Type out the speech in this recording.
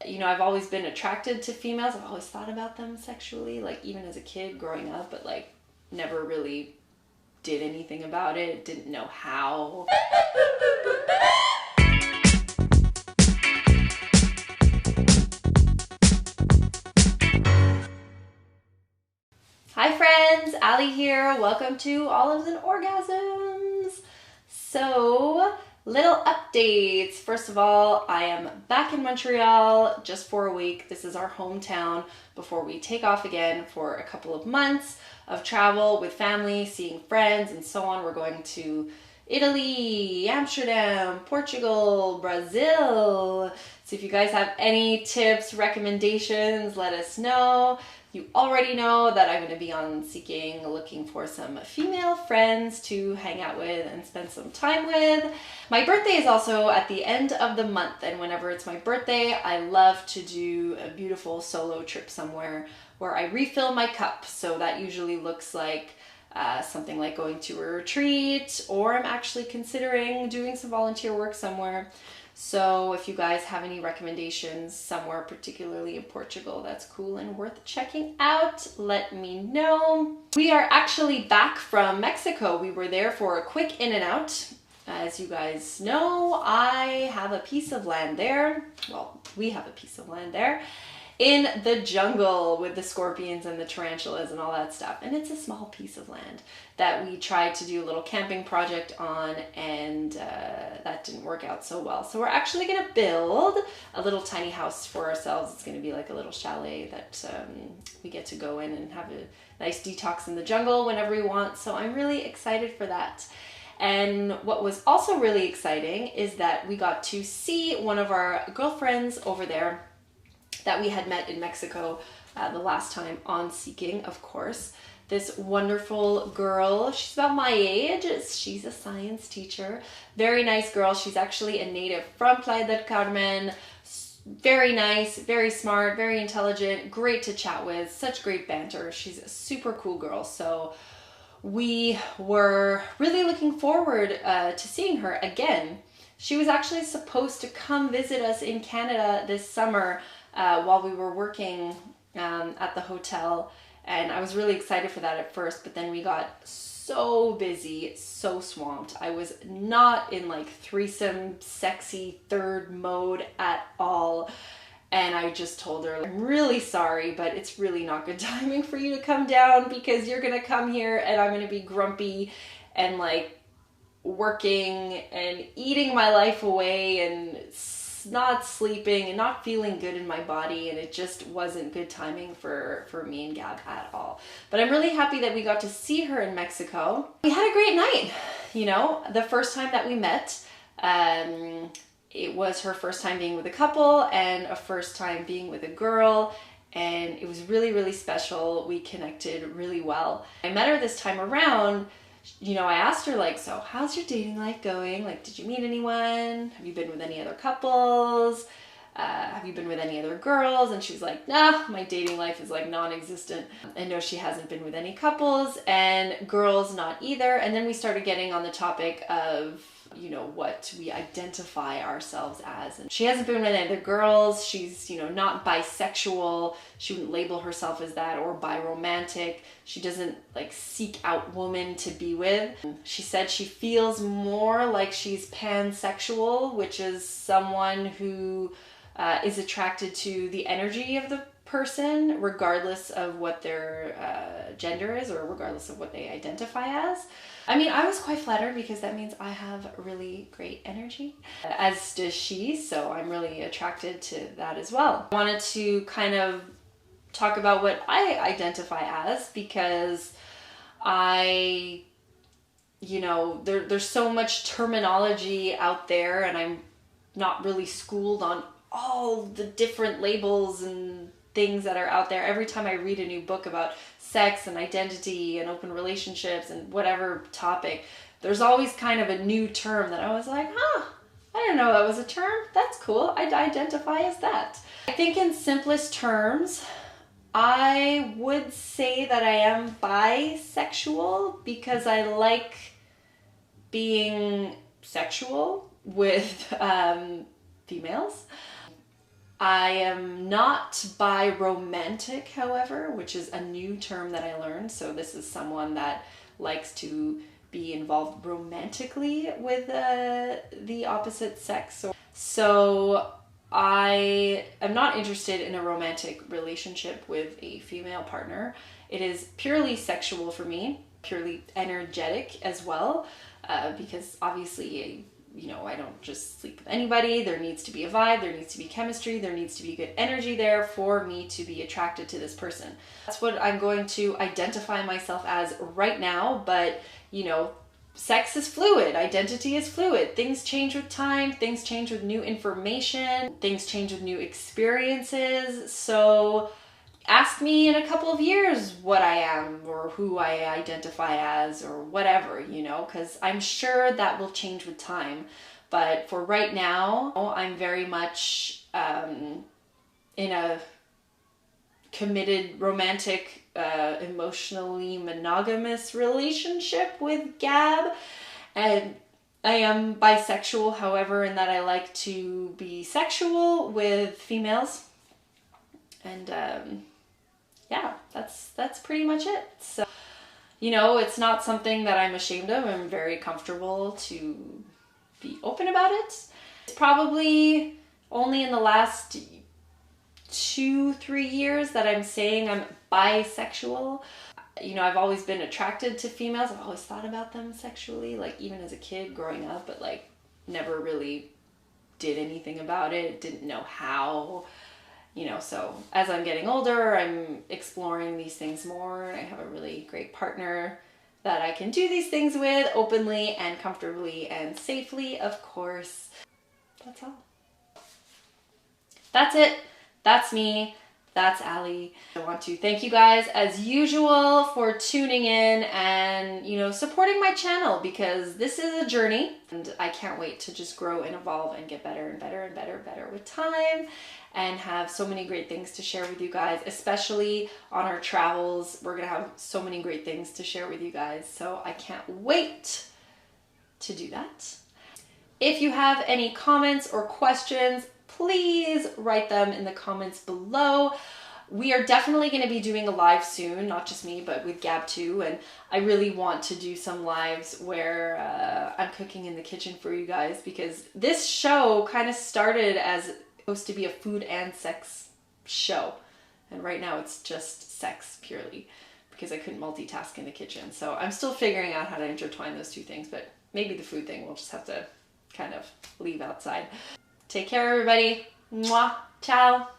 You know, I've always been attracted to females. I've always thought about them sexually, like even as a kid growing up, but like never really did anything about it, didn't know how. Hi friends, Ali here. Welcome to Olives and Orgasms. So, little updates. First of all, I am back in Montreal just for a week. This is our hometown before we take off again for a couple of months of travel with family, seeing friends, and so on. We're going to Italy, Amsterdam, Portugal, Brazil. So if you guys have any tips, recommendations, let us know. You already know that I'm going to be on Seeking, looking for some female friends to hang out with and spend some time with. My birthday is also at the end of the month, and whenever it's my birthday, I love to do a beautiful solo trip somewhere where I refill my cup. So that usually looks like something like going to a retreat, or I'm actually considering doing some volunteer work somewhere. So if you guys have any recommendations somewhere, particularly in Portugal, that's cool and worth checking out, let me know. We are actually back from Mexico. We were there for a quick in and out. As you guys know, I have a piece of land there. Well, we have a piece of land there in the jungle with the scorpions and the tarantulas and all that stuff. And it's a small piece of land that we tried to do a little camping project on, and that didn't work out so well. So we're actually gonna build a little tiny house for ourselves. It's gonna be like a little chalet that we get to go in and have a nice detox in the jungle whenever we want. So I'm really excited for that. And what was also really exciting is that we got to see one of our girlfriends over there that we had met in Mexico the last time on Seeking, of course. This wonderful girl, she's about my age, she's a science teacher, very nice girl. She's actually a native from Playa del Carmen, very nice, very smart, very intelligent, great to chat with, such great banter. She's a super cool girl. So we were really looking forward to seeing her again. She was actually supposed to come visit us in Canada this summer while we were working at the hotel, and I was really excited for that at first, but then we got so busy, so swamped. I was not in like threesome sexy third mode at all, and I just told her, I'm really sorry, but it's really not good timing for you to come down, because you're gonna come here and I'm gonna be grumpy and like working and eating my life away and not sleeping and not feeling good in my body, and it just wasn't good timing for me and Gab at all. But I'm really happy that we got to see her in Mexico. We had a great night. You know, the first time that we met, it was her first time being with a couple and a first time being with a girl, and it was really, really special. We connected really well. I met her this time around. You know, I asked her, like, so how's your dating life going? Like, did you meet anyone? Have you been with any other couples? Have you been with any other girls? And she's like, nah, my dating life is like non-existent. And no, she hasn't been with any couples, and girls not either. And then we started getting on the topic of, you know, what we identify ourselves as. And she hasn't been with any other girls. She's, you know, not bisexual. She wouldn't label herself as that, or biromantic. She doesn't like seek out women to be with. She said she feels more like she's pansexual, which is someone who is attracted to the energy of the person, regardless of what their gender is, or regardless of what they identify as. I mean, I was quite flattered, because that means I have really great energy, as does she, so I'm really attracted to that as well. I wanted to kind of talk about what I identify as, because I, you know, there's so much terminology out there, and I'm not really schooled on all the different labels and things that are out there. Every time I read a new book about sex and identity and open relationships and whatever topic, there's always kind of a new term that I was like, huh, I didn't know that was a term. That's cool. I identify as that. I think in simplest terms, I would say that I am bisexual, because I like being sexual with females. I am not biromantic, however, which is a new term that I learned. So this is someone that likes to be involved romantically with the opposite sex. So I am not interested in a romantic relationship with a female partner. It is purely sexual for me, purely energetic as well, because obviously, I don't just sleep with anybody. There needs to be a vibe, there needs to be chemistry, there needs to be good energy there for me to be attracted to this person. That's what I'm going to identify myself as right now, but sex is fluid, identity is fluid. Things change with time, things change with new information, things change with new experiences. So ask me in a couple of years what I am or who I identify as or whatever, because I'm sure that will change with time. But for right now, I'm very much in a committed, romantic, emotionally monogamous relationship with Gab. And I am bisexual, however, in that I like to be sexual with females. And yeah, that's pretty much it. So, it's not something that I'm ashamed of. I'm very comfortable to be open about it. It's probably only in the last 2-3 years that I'm saying I'm bisexual. I've always been attracted to females. I've always thought about them sexually, like even as a kid growing up, but like never really did anything about it, didn't know how. So as I'm getting older, I'm exploring these things more. I have a really great partner that I can do these things with openly and comfortably and safely, of course. That's all. That's it. That's me. That's Allie. I want to thank you guys as usual for tuning in and, supporting my channel, because this is a journey and I can't wait to just grow and evolve and get better and better and better with time and have so many great things to share with you guys, especially on our travels. We're going to have so many great things to share with you guys. So I can't wait to do that. If you have any comments or questions, please write them in the comments below. We are definitely going to be doing a live soon, not just me, but with Gab too. And I really want to do some lives where I'm cooking in the kitchen for you guys, because this show kind of started as supposed to be a food and sex show. And right now it's just sex purely, because I couldn't multitask in the kitchen. So I'm still figuring out how to intertwine those two things, but maybe the food thing we'll just have to kind of leave outside. Take care, everybody. Mwah. Ciao.